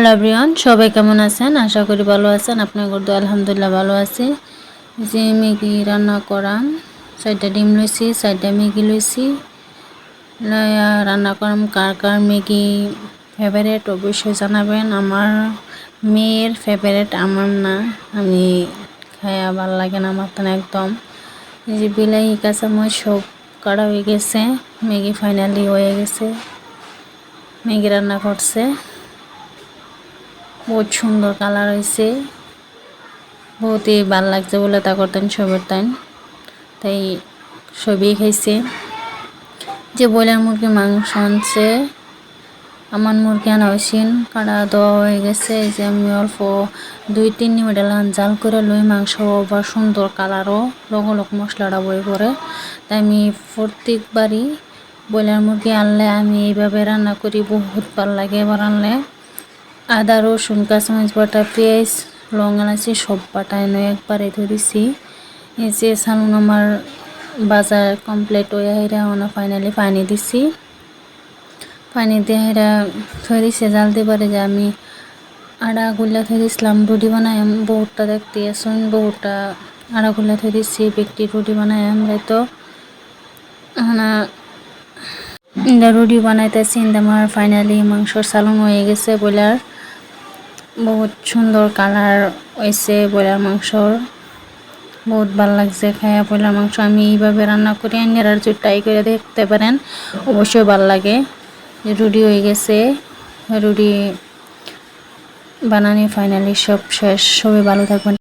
Hello everyone, সবাই কেমন আছেন? আশা করি ভালো আছেন। আপনাদের তো আলহামদুলিল্লাহ ভালো আছি। যে ম্যাগি রান্না করাম, 4টা ডিম লইছি, 4টা ম্যাগি লইছি, লয়া রান্না করাম। কার কার ম্যাগি ফেভারেট অবশ্যই জানাবেন। আমার মেয়ের ফেভারেট, আমার না। আমি খায়া ভালো লাগে না আমার তো একদম। এই যে বিলাহি কাঁচামরিচ সব কাটা হয়ে গেছে, ম্যাগি ফাইনালি হয়ে গেছে। ম্যাগি রান্না করছে, বহুত সুন্দর কালার হয়েছে, বহুতই ভাল লাগছে বলে তা করতেন সবের তাই সবই খাইছে। যে ব্রয়লার মুরগির মাংস আনছে, আমার মুরগি আনা হয়েছিল, কাটা দেওয়া হয়ে গেছে। এই যে আমি অল্প 2-3 মিনিট জাল করে লই, মাংস বা সুন্দর কালারও লগ মশলাটা বই পড়ে। তাই আমি প্রত্যেকবারই ব্রয়লার মুরগি আনলে আমি এইভাবে রান্না করি, বহুত ভালো লাগে। এবার আনলে আদা রসুন কাঁচামরিচ বাটা পেঁয়াজ লং এলাচি সব বাটা এনে একবারে ধরেছি। এই যে সালুন আমার বাজার কমপ্লিট হয়ে হেরা ওনা ফাইনালি পানি দিছি, পানি দিয়ে হেরা ধরেছে জাল দিয়ে পারে। যে আমি আড়া গুলা ধরেছিলাম রুটি বানাই, বহুতটা দেখতে আসুন, বহুতটা আড়া গুলা ধরেছি ব্যক্তি রুটি বানাই। আমরা তো রুটি বানাইতেছি। আমার ফাইনালি মাংসর সালুন হয়ে গেছে। ব্রয়লার বহুত সুন্দর কালার হয়েছে, ব্রয়লার মাংসর বহুত ভালো লাগছে খায়া। ব্রয়লার মাংস আমি এইভাবে রান্না করি, আপনারা যদি ট্রাই করে দেখতে পারেন অবশ্যই ভালো লাগে। রুটি হয়ে গেছে, রুটি বানানি ফাইনালি সব শেষ। সবাই ভালো থাকবেন।